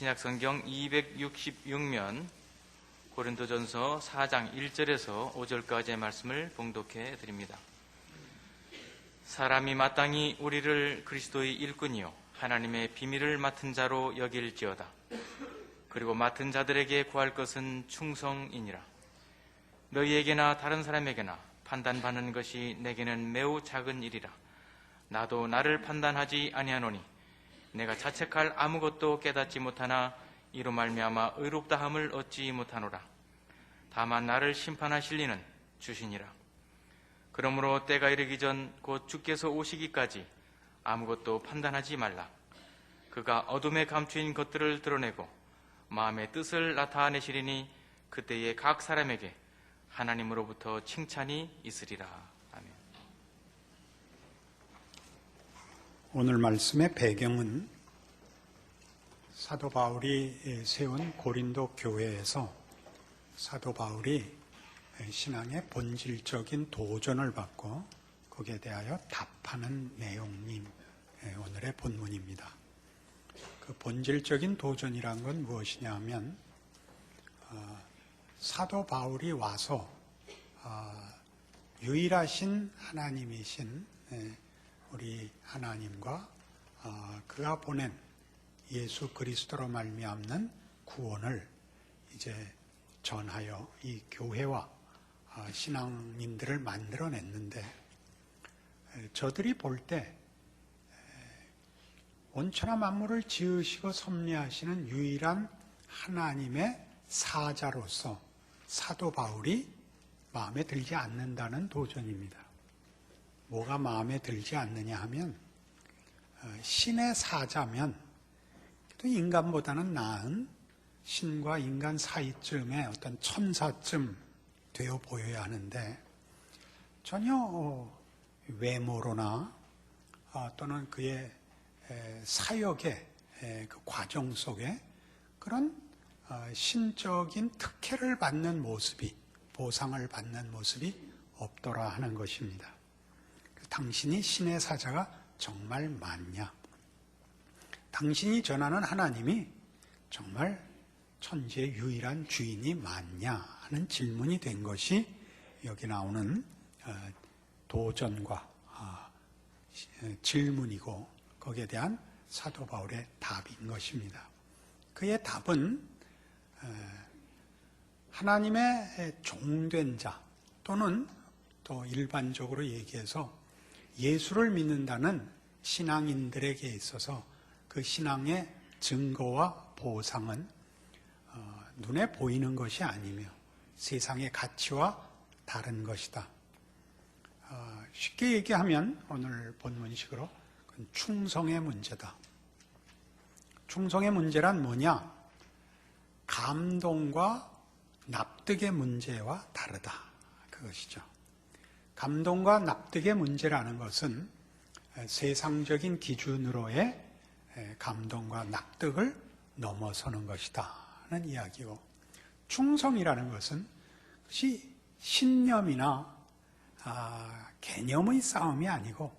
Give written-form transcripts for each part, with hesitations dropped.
신약성경 266면 고린도전서 4장 1절에서 5절까지의 말씀을 봉독해 드립니다. 사람이 마땅히 우리를 그리스도의 일꾼이요 하나님의 비밀을 맡은 자로 여길지어다. 그리고 맡은 자들에게 구할 것은 충성이니라. 너희에게나 다른 사람에게나 판단받는 것이 내게는 매우 작은 일이라. 나도 나를 판단하지 아니하노니 내가 자책할 아무것도 깨닫지 못하나 이로 말미암아 의롭다함을 얻지 못하노라. 다만 나를 심판하실 이는 주시니라. 그러므로 때가 이르기 전 곧 주께서 오시기까지 아무것도 판단하지 말라. 그가 어둠에 감추인 것들을 드러내고 마음의 뜻을 나타내시리니 그때에 각 사람에게 하나님으로부터 칭찬이 있으리라. 아멘. 오늘 말씀의 배경은 사도 바울이 세운 고린도 교회에서 사도 바울이 신앙의 본질적인 도전을 받고 거기에 대하여 답하는 내용이 오늘의 본문입니다. 그 본질적인 도전이란 건 무엇이냐 하면 사도 바울이 와서 유일하신 하나님이신 우리 하나님과 그가 보낸 예수 그리스도로 말미암는 구원을 이제 전하여 이 교회와 신앙인들을 만들어냈는데, 저들이 볼 때 온천하 만물을 지으시고 섭리하시는 유일한 하나님의 사자로서 사도 바울이 마음에 들지 않는다는 도전입니다. 뭐가 마음에 들지 않느냐 하면 신의 사자면 또 인간보다는 나은 신과 인간 사이쯤의 어떤 천사쯤 되어 보여야 하는데, 전혀 외모로나 또는 그의 사역의 그 과정 속에 그런 신적인 특혜를 받는 모습이, 보상을 받는 모습이 없더라 하는 것입니다. 당신이 신의 사자가 정말 맞냐? 당신이 전하는 하나님이 정말 천지의 유일한 주인이 맞냐 하는 질문이 된 것이 여기 나오는 도전과 질문이고, 거기에 대한 사도 바울의 답인 것입니다. 그의 답은 하나님의 종된 자, 또는 또 일반적으로 얘기해서 예수를 믿는다는 신앙인들에게 있어서 그 신앙의 증거와 보상은 눈에 보이는 것이 아니며 세상의 가치와 다른 것이다. 쉽게 얘기하면 오늘 본문식으로 그건 충성의 문제다. 충성의 문제란 뭐냐? 감동과 납득의 문제와 다르다. 그것이죠. 감동과 납득의 문제라는 것은 세상적인 기준으로의 감동과 납득을 넘어서는 것이다 하는 이야기고, 충성이라는 것은 그것이 신념이나 개념의 싸움이 아니고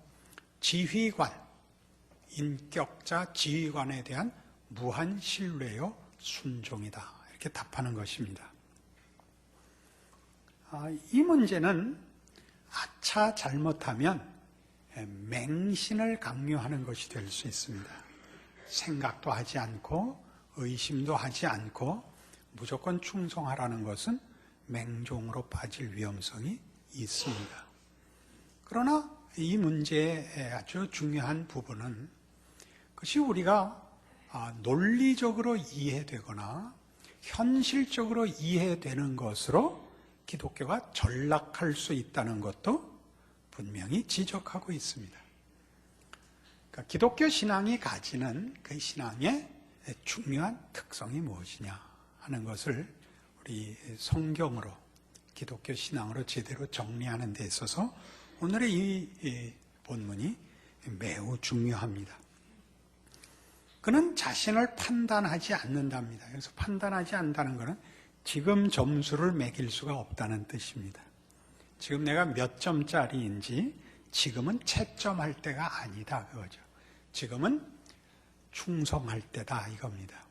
지휘관, 인격자 지휘관에 대한 무한 신뢰요 순종이다, 이렇게 답하는 것입니다. 이 문제는 아차 잘못하면 맹신을 강요하는 것이 될 수 있습니다. 생각도 하지 않고 의심도 하지 않고 무조건 충성하라는 것은 맹종으로 빠질 위험성이 있습니다. 그러나 이 문제의 아주 중요한 부분은 그것이 우리가 논리적으로 이해되거나 현실적으로 이해되는 것으로 기독교가 전락할 수 있다는 것도 분명히 지적하고 있습니다. 그러니까 기독교 신앙이 가지는 그 신앙의 중요한 특성이 무엇이냐 하는 것을 우리 성경으로, 기독교 신앙으로 제대로 정리하는 데 있어서 오늘의 이 본문이 매우 중요합니다. 그는 자신을 판단하지 않는답니다. 그래서 판단하지 않는다는 것은 지금 점수를 매길 수가 없다는 뜻입니다. 지금 내가 몇 점짜리인지 지금은 채점할 때가 아니다, 그거죠. 지금은 충성할 때다, 이겁니다.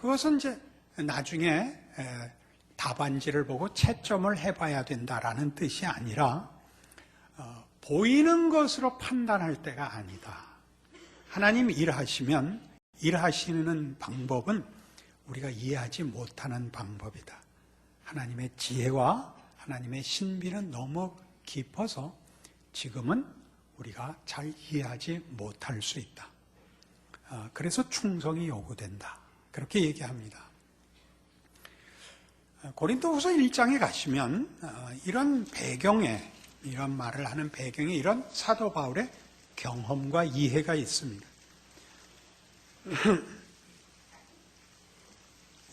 그것은 이제 나중에 답안지를 보고 채점을 해봐야 된다라는 뜻이 아니라 보이는 것으로 판단할 때가 아니다. 하나님 일하시면 일하시는 방법은 우리가 이해하지 못하는 방법이다. 하나님의 지혜와 하나님의 신비는 너무 깊어서 지금은 우리가 잘 이해하지 못할 수 있다. 그래서 충성이 요구된다. 그렇게 얘기합니다. 고린도후서 1장에 가시면 이런 배경에, 이런 말을 하는 배경에 이런 사도 바울의 경험과 이해가 있습니다.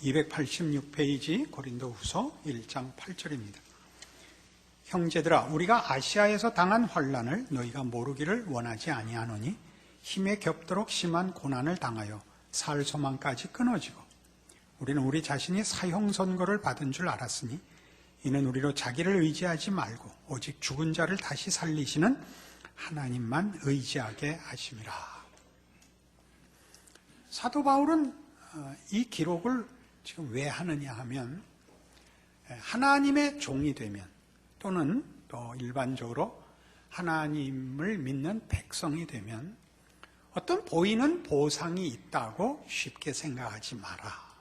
286페이지 고린도후서 1장 8절입니다. 형제들아, 우리가 아시아에서 당한 환난을 너희가 모르기를 원하지 아니하노니 힘에 겹도록 심한 고난을 당하여 살 소망까지 끊어지고 우리는 우리 자신이 사형 선고를 받은 줄 알았으니 이는 우리로 자기를 의지하지 말고 오직 죽은 자를 다시 살리시는 하나님만 의지하게 하심이라. 사도 바울은 이 기록을 지금 왜 하느냐 하면 하나님의 종이 되면 또는 또 일반적으로 하나님을 믿는 백성이 되면 어떤 보이는 보상이 있다고 쉽게 생각하지 마라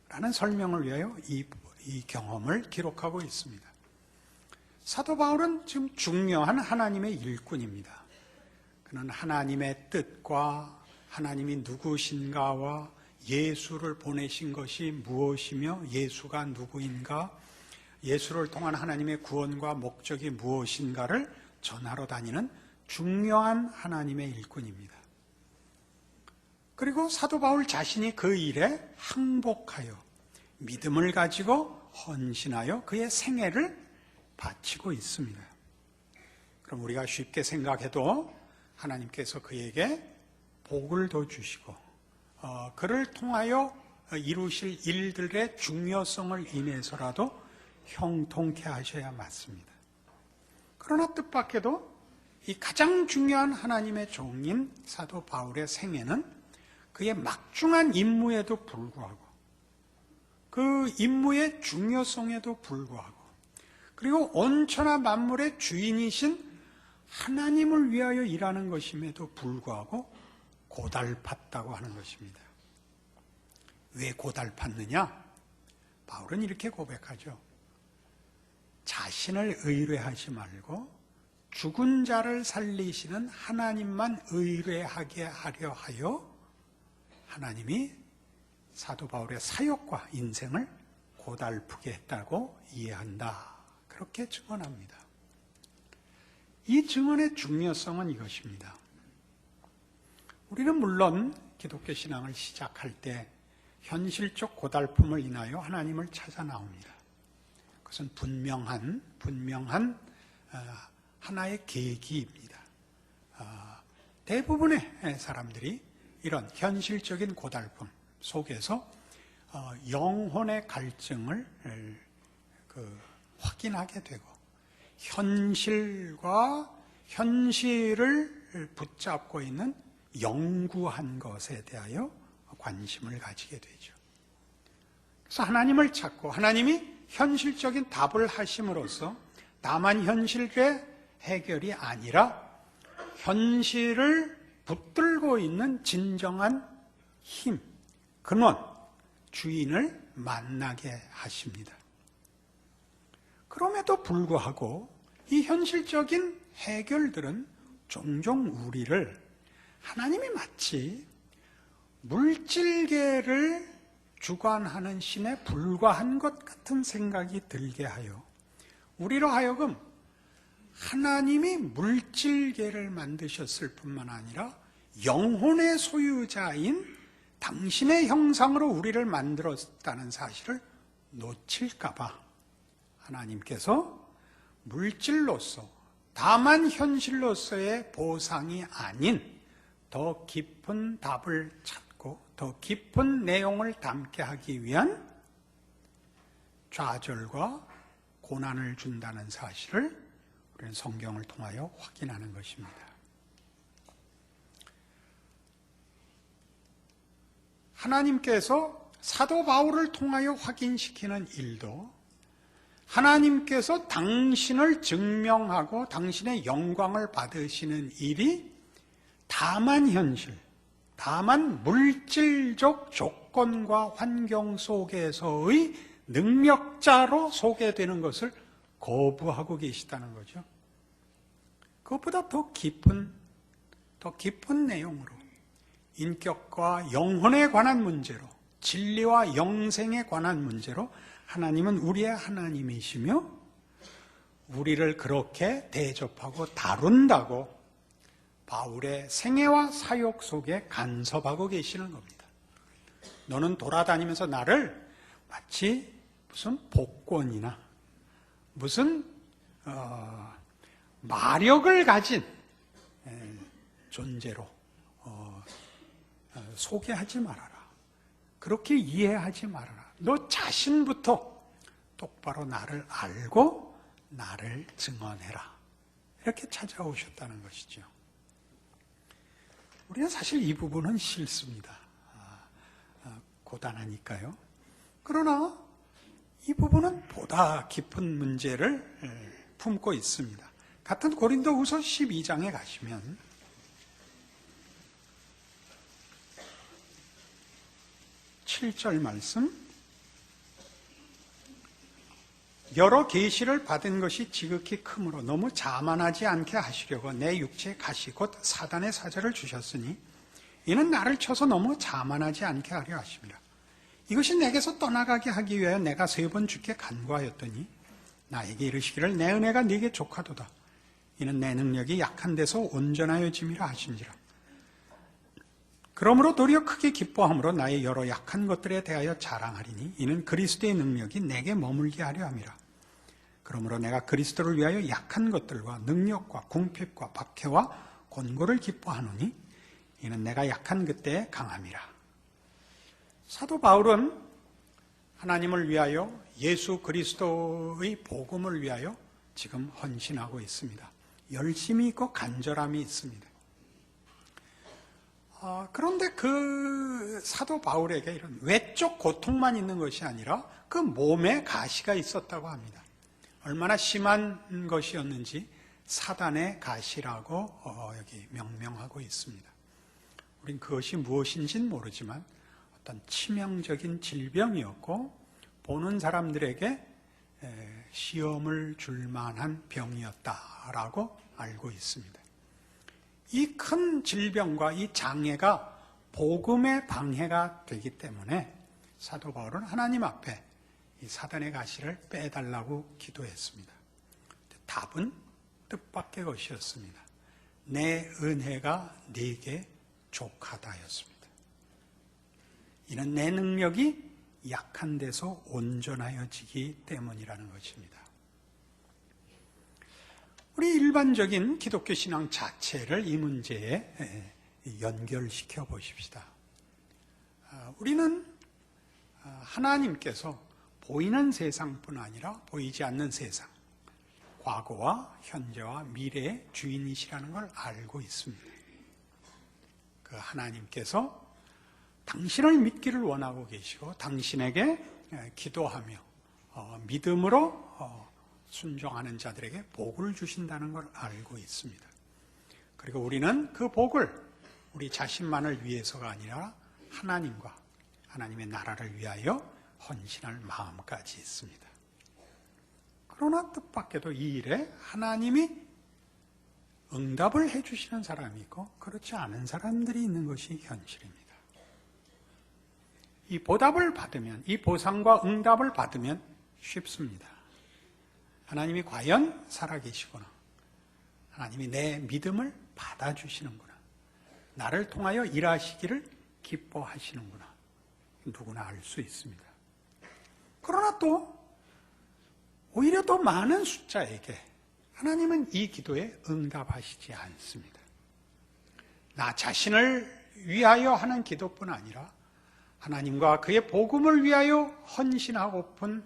라는 설명을 위하여 이 경험을 기록하고 있습니다. 사도 바울은 지금 중요한 하나님의 일꾼입니다. 그는 하나님의 뜻과 하나님이 누구신가와 예수를 보내신 것이 무엇이며 예수가 누구인가, 예수를 통한 하나님의 구원과 목적이 무엇인가를 전하러 다니는 중요한 하나님의 일꾼입니다. 그리고 사도 바울 자신이 그 일에 항복하여 믿음을 가지고 헌신하여 그의 생애를 바치고 있습니다. 그럼 우리가 쉽게 생각해도 하나님께서 그에게 복을 더 주시고 그를 통하여 이루실 일들의 중요성을 인해서라도 형통케 하셔야 맞습니다. 그러나 뜻밖에도 이 가장 중요한 하나님의 종인 사도 바울의 생애는 그의 막중한 임무에도 불구하고 그 임무의 중요성에도 불구하고 그리고 온천하 만물의 주인이신 하나님을 위하여 일하는 것임에도 불구하고 고달팠다고 하는 것입니다. 왜 고달팠느냐? 바울은 이렇게 고백하죠. 자신을 의뢰하지 말고 죽은 자를 살리시는 하나님만 의뢰하게 하려 하여 하나님이 사도 바울의 사역과 인생을 고달프게 했다고 이해한다. 그렇게 증언합니다. 이 증언의 중요성은 이것입니다. 우리는 물론 기독교 신앙을 시작할 때 현실적 고달픔을 인하여 하나님을 찾아 나옵니다. 그것은 분명한 하나의 계기입니다. 대부분의 사람들이 이런 현실적인 고달픔 속에서 영혼의 갈증을 확인하게 되고 현실과 현실을 붙잡고 있는 영구한 것에 대하여 관심을 가지게 되죠. 그래서 하나님을 찾고 하나님이 현실적인 답을 하심으로써 다만 현실의 해결이 아니라 현실을 붙들고 있는 진정한 힘, 근원, 주인을 만나게 하십니다. 그럼에도 불구하고 이 현실적인 해결들은 종종 우리를 하나님이 마치 물질계를 주관하는 신에 불과한 것 같은 생각이 들게 하여 우리로 하여금 하나님이 물질계를 만드셨을 뿐만 아니라 영혼의 소유자인 당신의 형상으로 우리를 만들었다는 사실을 놓칠까 봐 하나님께서 물질로서 다만 현실로서의 보상이 아닌 더 깊은 답을 찾고 더 깊은 내용을 담게 하기 위한 좌절과 고난을 준다는 사실을 우리는 성경을 통하여 확인하는 것입니다. 하나님께서 사도 바울을 통하여 확인시키는 일도 하나님께서 당신을 증명하고 당신의 영광을 받으시는 일이 다만 현실, 다만 물질적 조건과 환경 속에서의 능력자로 소개되는 것을 거부하고 계시다는 거죠. 그것보다 더 깊은 내용으로 인격과 영혼에 관한 문제로, 진리와 영생에 관한 문제로 하나님은 우리의 하나님이시며 우리를 그렇게 대접하고 다룬다고 바울의 생애와 사역 속에 간섭하고 계시는 겁니다. 너는 돌아다니면서 나를 마치 무슨 복권이나 무슨 마력을 가진 존재로 소개하지 말아라. 그렇게 이해하지 말아라. 너 자신부터 똑바로 나를 알고 나를 증언해라. 이렇게 찾아오셨다는 것이죠. 우리는 사실 이 부분은 싫습니다. 고단하니까요. 그러나 이 부분은 보다 깊은 문제를 품고 있습니다. 같은 고린도후서 12장에 가시면 (7절) 말씀, 여러 계시를 받은 것이 지극히 크므로 너무 자만하지 않게 하시려고 내 육체의 가시 곧 사단의 사자를 주셨으니 이는 나를 쳐서 너무 자만하지 않게 하려 하심이라. 이것이 내게서 떠나가게 하기 위하여 내가 3번 주께 간구하였더니 나에게 이르시기를 내 은혜가 네게 족하도다. 이는 내 능력이 약한 데서 온전하여짐이라 하신지라. 그러므로 도리어 크게 기뻐함으로 나의 여러 약한 것들에 대하여 자랑하리니 이는 그리스도의 능력이 내게 머물게 하려 함이라. 그러므로 내가 그리스도를 위하여 약한 것들과 능력과 궁핍과 박해와 곤고를 기뻐하노니 이는 내가 약한 그때에 강함이라. 사도 바울은 하나님을 위하여 예수 그리스도의 복음을 위하여 지금 헌신하고 있습니다. 열심이 있고 간절함이 있습니다. 그런데 그 사도 바울에게 이런 외적 고통만 있는 것이 아니라 그 몸에 가시가 있었다고 합니다. 얼마나 심한 것이었는지 사단의 가시라고 여기 명명하고 있습니다. 우린 그것이 무엇인지는 모르지만 어떤 치명적인 질병이었고 보는 사람들에게 시험을 줄 만한 병이었다라고 알고 있습니다. 이 큰 질병과 이 장애가 복음의 방해가 되기 때문에 사도 바울은 하나님 앞에 이 사단의 가시를 빼달라고 기도했습니다. 답은 뜻밖의 것이었습니다. 내 은혜가 네게 족하다였습니다. 이는 내 능력이 약한 데서 온전하여지기 때문이라는 것입니다. 우리 일반적인 기독교 신앙 자체를 이 문제에 연결시켜 보십시다. 우리는 하나님께서 보이는 세상뿐 아니라 보이지 않는 세상, 과거와 현재와 미래의 주인이시라는 걸 알고 있습니다. 그 하나님께서 당신을 믿기를 원하고 계시고 당신에게 기도하며 믿음으로 순종하는 자들에게 복을 주신다는 걸 알고 있습니다. 그리고 우리는 그 복을 우리 자신만을 위해서가 아니라 하나님과 하나님의 나라를 위하여 헌신할 마음까지 있습니다. 그러나 뜻밖에도 이 일에 하나님이 응답을 해주시는 사람이 있고 그렇지 않은 사람들이 있는 것이 현실입니다. 이 보답을 받으면, 이 보상과 응답을 받으면 쉽습니다. 하나님이 과연 살아계시구나. 하나님이 내 믿음을 받아주시는구나. 나를 통하여 일하시기를 기뻐하시는구나. 누구나 알 수 있습니다. 그러나 또 오히려 더 많은 숫자에게 하나님은 이 기도에 응답하시지 않습니다. 나 자신을 위하여 하는 기도뿐 아니라 하나님과 그의 복음을 위하여 헌신하고픈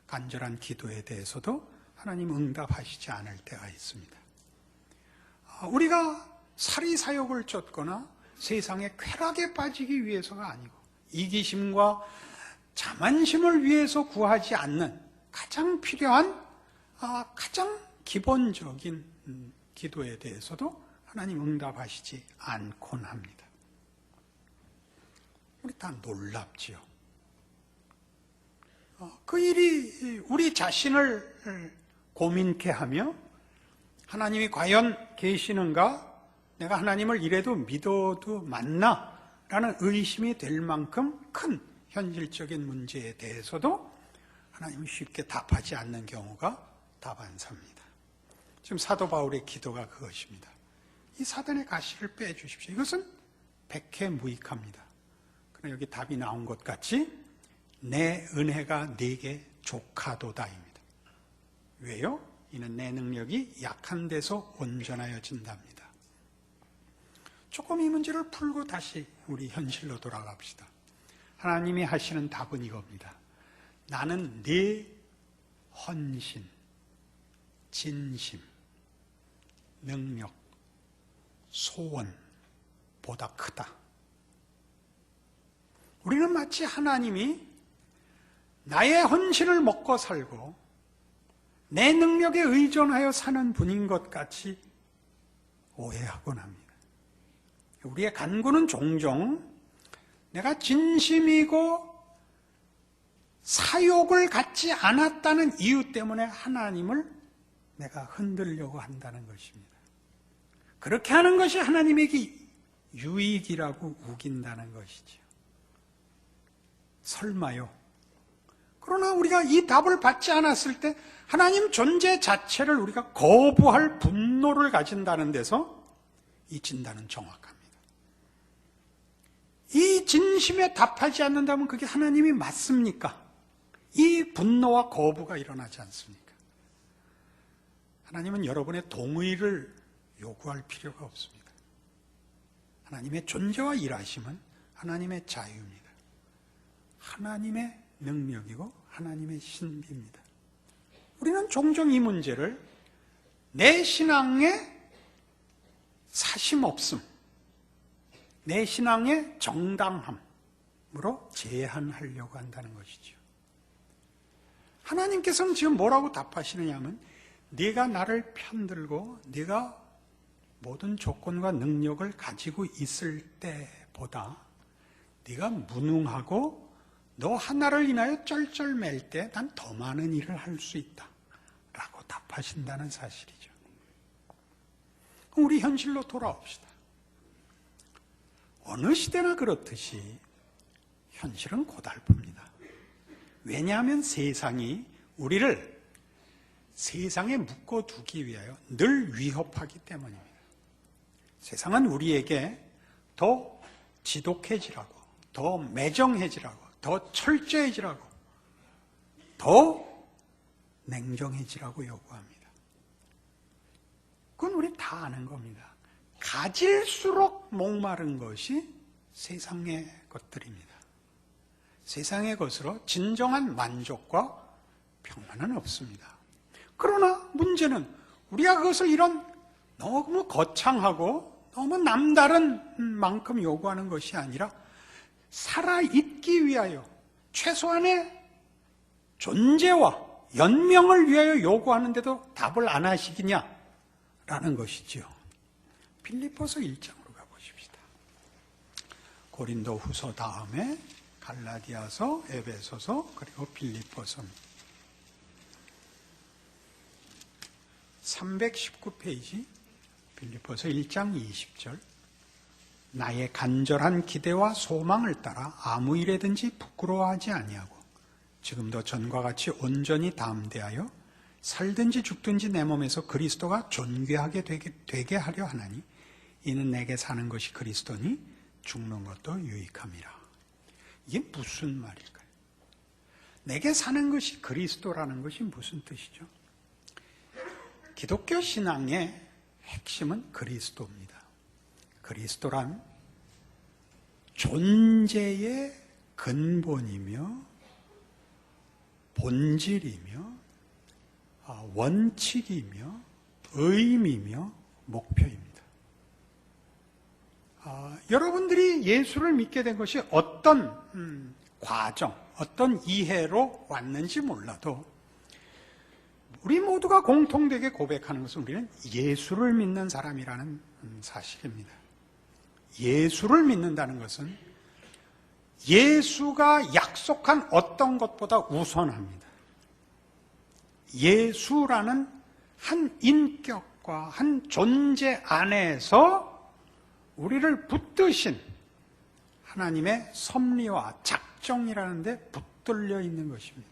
간절한 기도에 대해서도 하나님 응답하시지 않을 때가 있습니다. 우리가 사리사욕을 쫓거나 세상의 쾌락에 빠지기 위해서가 아니고 이기심과 자만심을 위해서 구하지 않는 가장 필요한 가장 기본적인 기도에 대해서도 하나님 응답하시지 않곤 합니다. 우리 다 놀랍지요. 그 일이 우리 자신을 고민케 하며 하나님이 과연 계시는가? 내가 하나님을 이래도 믿어도 맞나? 라는 의심이 될 만큼 큰 현실적인 문제에 대해서도 하나님은 쉽게 답하지 않는 경우가 다반사입니다. 지금 사도 바울의 기도가 그것입니다. 이 사단의 가시를 빼주십시오. 이것은 백해무익합니다. 그러나 여기 답이 나온 것 같이 내 은혜가 네게 족하도다입니다. 왜요? 이는 내 능력이 약한 데서 온전하여진답니다. 조금 이 문제를 풀고 다시 우리 현실로 돌아갑시다. 하나님이 하시는 답은 이겁니다. 나는 네 헌신, 진심, 능력, 소원보다 크다. 우리는 마치 하나님이 나의 헌신을 먹고 살고 내 능력에 의존하여 사는 분인 것 같이 오해하곤 합니다. 우리의 간구는 종종 내가 진심이고 사욕을 갖지 않았다는 이유 때문에 하나님을 내가 흔들려고 한다는 것입니다. 그렇게 하는 것이 하나님에게 유익이라고 우긴다는 것이죠. 설마요. 그러나 우리가 이 답을 받지 않았을 때 하나님 존재 자체를 우리가 거부할 분노를 가진다는 데서 이 진단은 정확합니다. 이 진심에 답하지 않는다면 그게 하나님이 맞습니까? 이 분노와 거부가 일어나지 않습니까? 하나님은 여러분의 동의를 요구할 필요가 없습니다. 하나님의 존재와 일하심은 하나님의 자유입니다. 하나님의 능력이고 하나님의 신비입니다. 우리는 종종 이 문제를 내 신앙의 사심 없음, 내 신앙의 정당함으로 제한하려고 한다는 것이죠. 하나님께서는 지금 뭐라고 답하시느냐 하면 네가 나를 편들고 네가 모든 조건과 능력을 가지고 있을 때보다 네가 무능하고 너 하나를 인하여 쩔쩔맬 때 난 더 많은 일을 할 수 있다 라고 답하신다는 사실이죠. 그럼 우리 현실로 돌아옵시다. 어느 시대나 그렇듯이 현실은 고달픕니다. 왜냐하면 세상이 우리를 세상에 묶어두기 위하여 늘 위협하기 때문입니다. 세상은 우리에게 더 지독해지라고, 더 매정해지라고, 더 철저해지라고, 더 냉정해지라고 요구합니다. 그건 우리 다 아는 겁니다. 가질수록 목마른 것이 세상의 것들입니다. 세상의 것으로 진정한 만족과 평안은 없습니다. 그러나 문제는 우리가 그것을 이런 너무 거창하고 너무 남다른 만큼 요구하는 것이 아니라 살아있기 위하여 최소한의 존재와 연명을 위하여 요구하는데도 답을 안 하시겠냐라는 것이죠. 빌립보서 1장으로 가보십시다. 고린도 후서 다음에 갈라디아서, 에베소서, 그리고 빌립보서입니다. 319페이지 빌립보서 1장 20절. 나의 간절한 기대와 소망을 따라 아무 일에든지 부끄러워하지 아니하고 지금도 전과 같이 온전히 담대하여 살든지 죽든지 내 몸에서 그리스도가 존귀하게 되게 하려 하나니 이는 내게 사는 것이 그리스도니 죽는 것도 유익함이라. 이게 무슨 말일까요? 내게 사는 것이 그리스도라는 것이 무슨 뜻이죠? 기독교 신앙의 핵심은 그리스도입니다. 그리스도란 존재의 근본이며 본질이며 원칙이며 의미며 목표입니다. 여러분들이 예수를 믿게 된 것이 어떤 과정, 어떤 이해로 왔는지 몰라도 우리 모두가 공통되게 고백하는 것은 우리는 예수를 믿는 사람이라는 사실입니다. 예수를 믿는다는 것은 예수가 약속한 어떤 것보다 우선합니다. 예수라는 한 인격과 한 존재 안에서 우리를 붙드신 하나님의 섭리와 작정이라는 데 붙들려 있는 것입니다.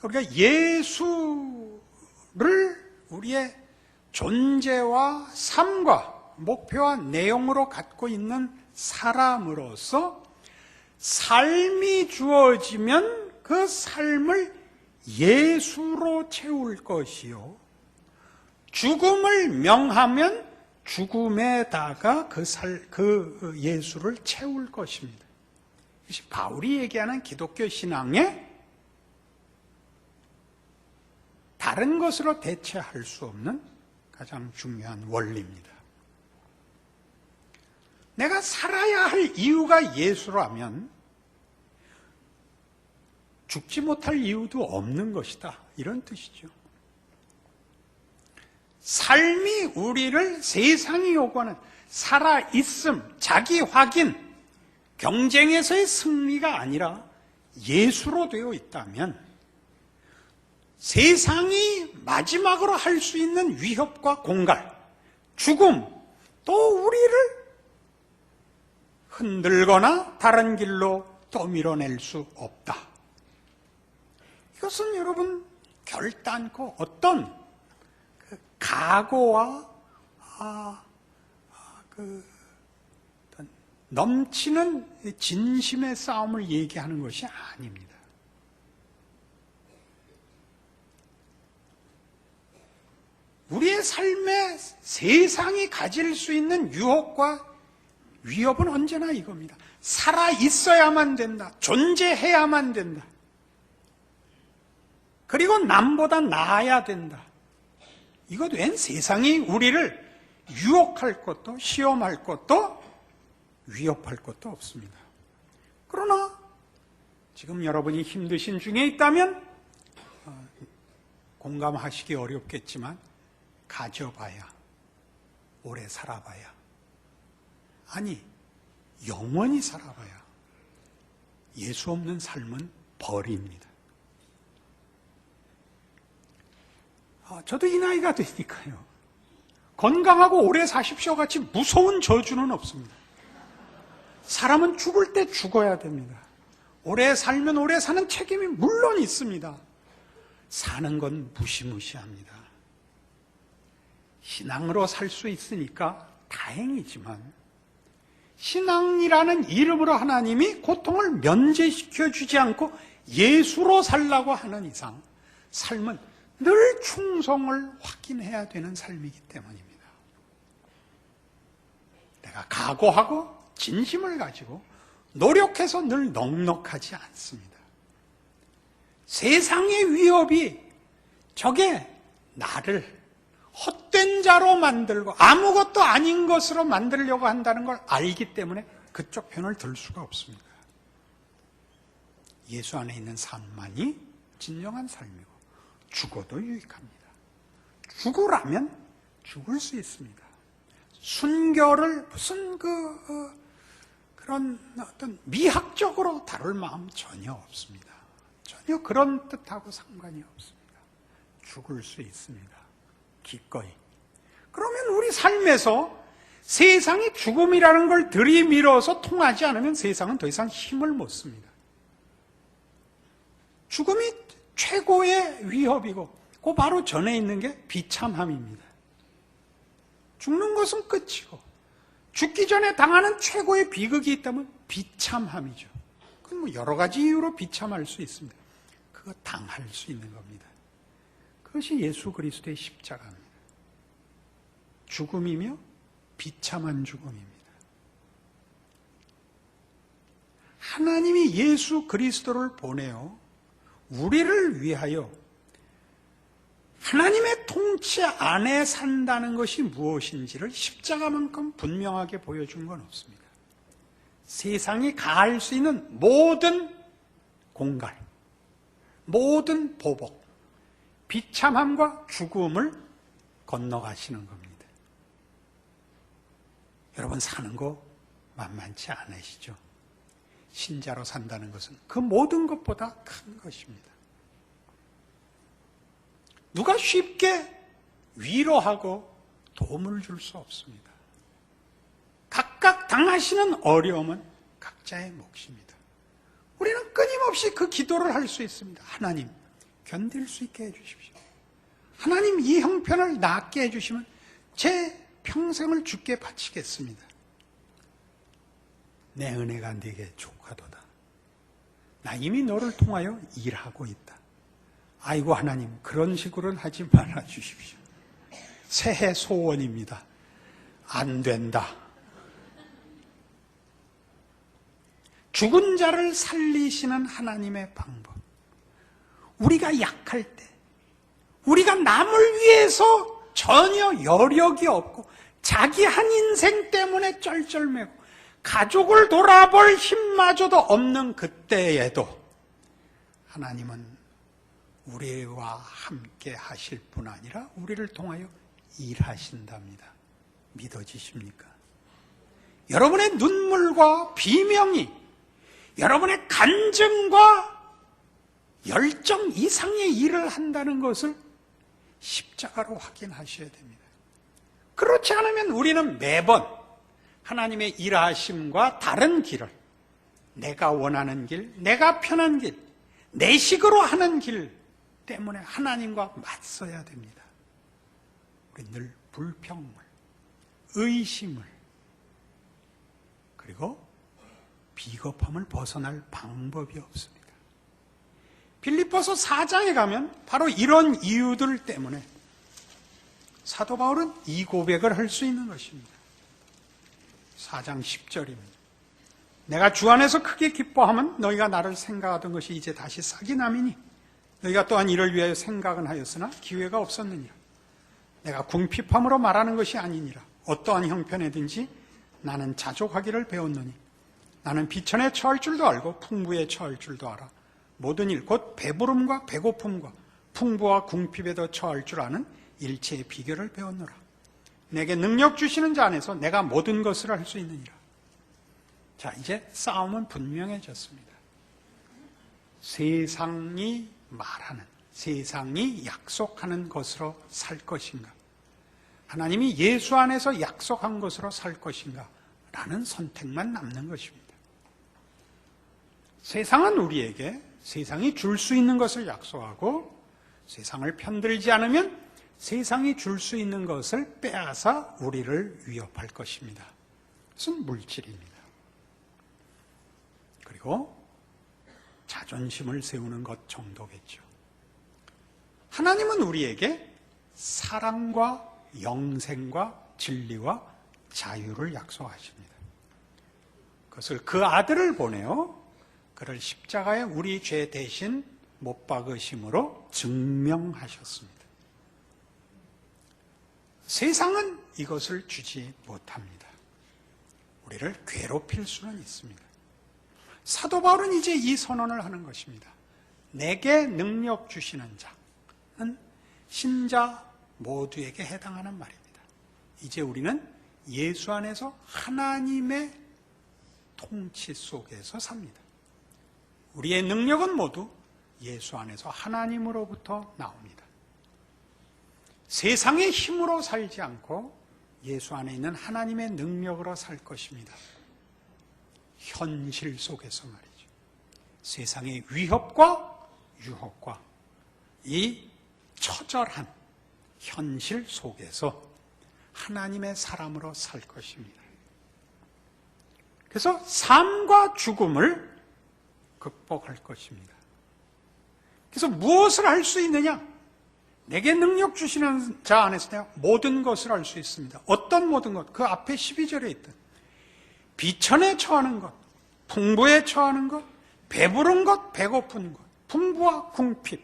우리가 예수를 우리의 존재와 삶과 목표와 내용으로 갖고 있는 사람으로서 삶이 주어지면 그 삶을 예수로 채울 것이요, 죽음을 명하면 죽음에다가 그 예수를 채울 것입니다. 이것이 바울이 얘기하는 기독교 신앙의 다른 것으로 대체할 수 없는 가장 중요한 원리입니다. 내가 살아야 할 이유가 예수라면 죽지 못할 이유도 없는 것이다, 이런 뜻이죠. 삶이 우리를 세상이 요구하는 살아있음, 자기 확인, 경쟁에서의 승리가 아니라 예수로 되어 있다면 세상이 마지막으로 할 수 있는 위협과 공갈, 죽음, 또 우리를 흔들거나 다른 길로 떠밀어낼 수 없다. 이것은 여러분 결단코 어떤 각오와 어떤 넘치는 진심의 싸움을 얘기하는 것이 아닙니다. 우리의 삶에 세상이 가질 수 있는 유혹과 위협은 언제나 이겁니다. 살아 있어야만 된다. 존재해야만 된다. 그리고 남보다 나아야 된다. 이것 외엔 세상이 우리를 유혹할 것도 시험할 것도 위협할 것도 없습니다. 그러나 지금 여러분이 힘드신 중에 있다면 공감하시기 어렵겠지만 가져봐야, 오래 살아봐야, 아니 영원히 살아봐야 예수 없는 삶은 벌입니다. 저도 이 나이가 되니까요, 건강하고 오래 사십시오 같이 무서운 저주는 없습니다. 사람은 죽을 때 죽어야 됩니다. 오래 살면 오래 사는 책임이 물론 있습니다. 사는 건 무시무시합니다. 신앙으로 살 수 있으니까 다행이지만 신앙이라는 이름으로 하나님이 고통을 면제시켜 주지 않고 예수로 살라고 하는 이상 삶은 늘 충성을 확인해야 되는 삶이기 때문입니다. 내가 각오하고 진심을 가지고 노력해서 늘 넉넉하지 않습니다. 세상의 위협이 저게 나를 헛된 자로 만들고 아무것도 아닌 것으로 만들려고 한다는 걸 알기 때문에 그쪽 편을 들 수가 없습니다. 예수 안에 있는 삶만이 진정한 삶이고 죽어도 유익합니다. 죽으라면 죽을 수 있습니다. 순교를 무슨 그런 어떤 미학적으로 다룰 마음 전혀 없습니다. 전혀 그런 뜻하고 상관이 없습니다. 죽을 수 있습니다. 기꺼이. 그러면 우리 삶에서 세상이 죽음이라는 걸 들이밀어서 통하지 않으면 세상은 더 이상 힘을 못 씁니다. 죽음이 최고의 위협이고 그 바로 전에 있는 게 비참함입니다. 죽는 것은 끝이고 죽기 전에 당하는 최고의 비극이 있다면 비참함이죠. 그건 뭐 여러 가지 이유로 비참할 수 있습니다. 그거 당할 수 있는 겁니다. 그것이 예수 그리스도의 십자가입니다. 죽음이며 비참한 죽음입니다. 하나님이 예수 그리스도를 보내어 우리를 위하여 하나님의 통치 안에 산다는 것이 무엇인지를 십자가만큼 분명하게 보여준 건 없습니다. 세상이 가할 수 있는 모든 공갈, 모든 보복, 비참함과 죽음을 건너가시는 겁니다. 여러분, 사는 거 만만치 않으시죠? 신자로 산다는 것은 그 모든 것보다 큰 것입니다. 누가 쉽게 위로하고 도움을 줄 수 없습니다. 각각 당하시는 어려움은 각자의 몫입니다. 우리는 끊임없이 그 기도를 할 수 있습니다. 하나님, 견딜 수 있게 해주십시오. 하나님, 이 형편을 낫게 해주시면 제 평생을 주께 바치겠습니다. 내 은혜가 네게 족하도다. 나 이미 너를 통하여 일하고 있다. 아이고 하나님, 그런 식으로는 하지 말아 주십시오. 새해 소원입니다. 안 된다. 죽은 자를 살리시는 하나님의 방법. 우리가 약할 때, 우리가 남을 위해서 전혀 여력이 없고 자기 한 인생 때문에 쩔쩔매고 가족을 돌아볼 힘마저도 없는 그때에도 하나님은 우리와 함께 하실 뿐 아니라 우리를 통하여 일하신답니다. 믿어지십니까? 여러분의 눈물과 비명이 여러분의 간증과 열정 이상의 일을 한다는 것을 십자가로 확인하셔야 됩니다. 그렇지 않으면 우리는 매번 하나님의 일하심과 다른 길을, 내가 원하는 길, 내가 편한 길, 내 식으로 하는 길 때문에 하나님과 맞서야 됩니다. 우리 늘 불평을, 의심을, 그리고 비겁함을 벗어날 방법이 없습니다. 빌립보서 4장에 가면 바로 이런 이유들 때문에 사도 바울은 이 고백을 할 수 있는 것입니다. 4장 10절입니다. 내가 주 안에서 크게 기뻐하면 너희가 나를 생각하던 것이 이제 다시 싹이 남이니 너희가 또한 이를 위하여 생각은 하였으나 기회가 없었느니라. 내가 궁핍함으로 말하는 것이 아니니라. 어떠한 형편에든지 나는 자족하기를 배웠노니 나는 비천에 처할 줄도 알고 풍부에 처할 줄도 알아. 모든 일 곧 배부름과 배고픔과 풍부와 궁핍에도 처할 줄 아는 일체의 비결을 배웠노라. 내게 능력 주시는 자 안에서 내가 모든 것을 할 수 있느니라. 자, 이제 싸움은 분명해졌습니다. 세상이 말하는, 세상이 약속하는 것으로 살 것인가, 하나님이 예수 안에서 약속한 것으로 살 것인가 라는 선택만 남는 것입니다. 세상은 우리에게 세상이 줄 수 있는 것을 약속하고 세상을 편들지 않으면 세상이 줄 수 있는 것을 빼앗아 우리를 위협할 것입니다. 그것은 물질입니다. 그리고 자존심을 세우는 것 정도겠죠. 하나님은 우리에게 사랑과 영생과 진리와 자유를 약속하십니다. 그것을 그 아들을 보내어 그를 십자가에 우리 죄 대신 못 박으심으로 증명하셨습니다. 세상은 이것을 주지 못합니다. 우리를 괴롭힐 수는 있습니다. 사도 바울은 이제 이 선언을 하는 것입니다. 내게 능력 주시는 자는 신자 모두에게 해당하는 말입니다. 이제 우리는 예수 안에서 하나님의 통치 속에서 삽니다. 우리의 능력은 모두 예수 안에서 하나님으로부터 나옵니다. 세상의 힘으로 살지 않고 예수 안에 있는 하나님의 능력으로 살 것입니다. 현실 속에서 말이죠. 세상의 위협과 유혹과 이 처절한 현실 속에서 하나님의 사람으로 살 것입니다. 그래서 삶과 죽음을 극복할 것입니다. 그래서 무엇을 할 수 있느냐? 내게 능력 주시는 자 안에서 내가 모든 것을 할 수 있습니다. 어떤 모든 것? 그 앞에 12절에 있던 비천에 처하는 것, 풍부에 처하는 것, 배부른 것, 배고픈 것, 풍부와 궁핍,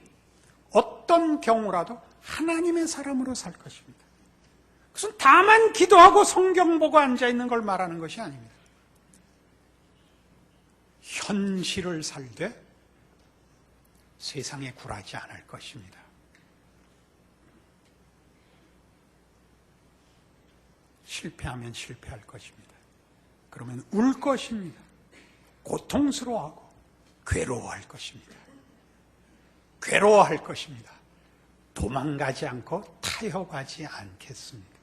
어떤 경우라도 하나님의 사람으로 살 것입니다. 그것은 다만 기도하고 성경 보고 앉아있는 걸 말하는 것이 아닙니다. 현실을 살되 세상에 굴하지 않을 것입니다. 실패하면 실패할 것입니다. 그러면 울 것입니다. 고통스러워하고 괴로워할 것입니다. 괴로워할 것입니다. 도망가지 않고 타협하지 않겠습니다.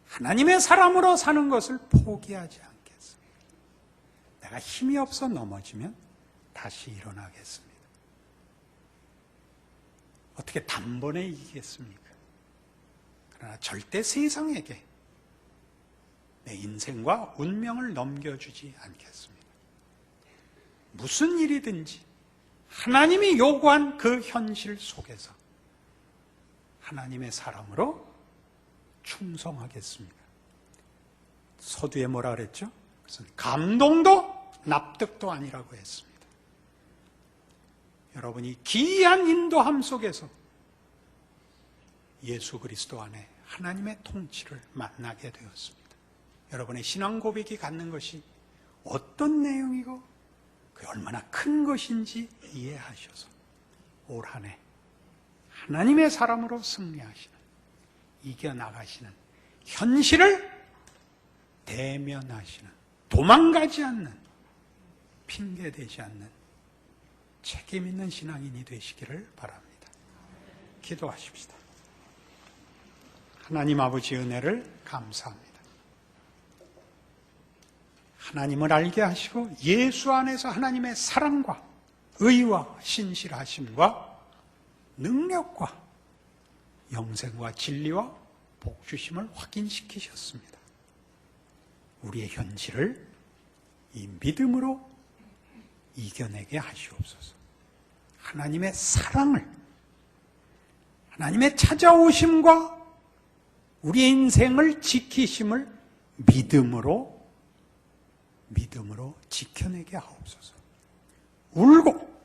하나님의 사람으로 사는 것을 포기하지 않겠습니다. 내가 힘이 없어 넘어지면 다시 일어나겠습니다. 어떻게 단번에 이기겠습니까? 그러나 절대 세상에게 내 인생과 운명을 넘겨주지 않겠습니다. 무슨 일이든지 하나님이 요구한 그 현실 속에서 하나님의 사람으로 충성하겠습니다. 서두에 뭐라 그랬죠? 그것은 감동도 납득도 아니라고 했습니다. 여러분이 기이한 인도함 속에서 예수 그리스도 안에 하나님의 통치를 만나게 되었습니다. 여러분의 신앙 고백이 갖는 것이 어떤 내용이고 그게 얼마나 큰 것인지 이해하셔서 올 한 해 하나님의 사람으로 승리하시는, 이겨나가시는, 현실을 대면하시는, 도망가지 않는, 핑계대지 않는 책임 있는 신앙인이 되시기를 바랍니다. 기도하십시다. 하나님 아버지 은혜를 감사합니다. 하나님을 알게 하시고 예수 안에서 하나님의 사랑과 의와 신실하심과 능력과 영생과 진리와 복주심을 확인시키셨습니다. 우리의 현실을 이 믿음으로 이겨내게 하시옵소서. 하나님의 사랑을, 하나님의 찾아오심과 우리의 인생을 지키심을 믿음으로 지켜내게 하옵소서. 울고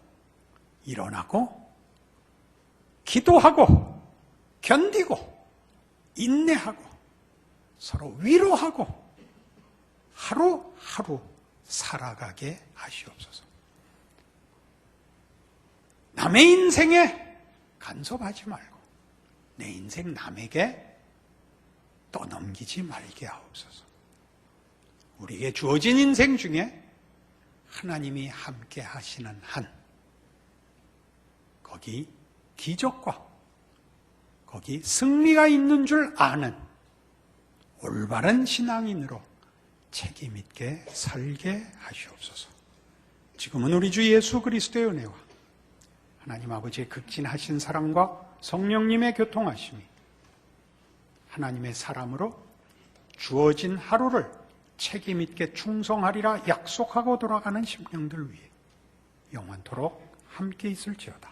일어나고 기도하고 견디고 인내하고 서로 위로하고 하루하루 살아가게 하시옵소서. 남의 인생에 간섭하지 말고 내 인생 남에게 떠넘기지 말게 하옵소서. 우리에게 주어진 인생 중에 하나님이 함께 하시는 한, 거기 기적과 거기 승리가 있는 줄 아는 올바른 신앙인으로 책임 있게 살게 하시옵소서. 지금은 우리 주 예수 그리스도의 은혜와 하나님 아버지의 극진하신 사랑과 성령님의 교통하심이 하나님의 사람으로 주어진 하루를 책임 있게 충성하리라 약속하고 돌아가는 심령들 위해 영원토록 함께 있을지어다.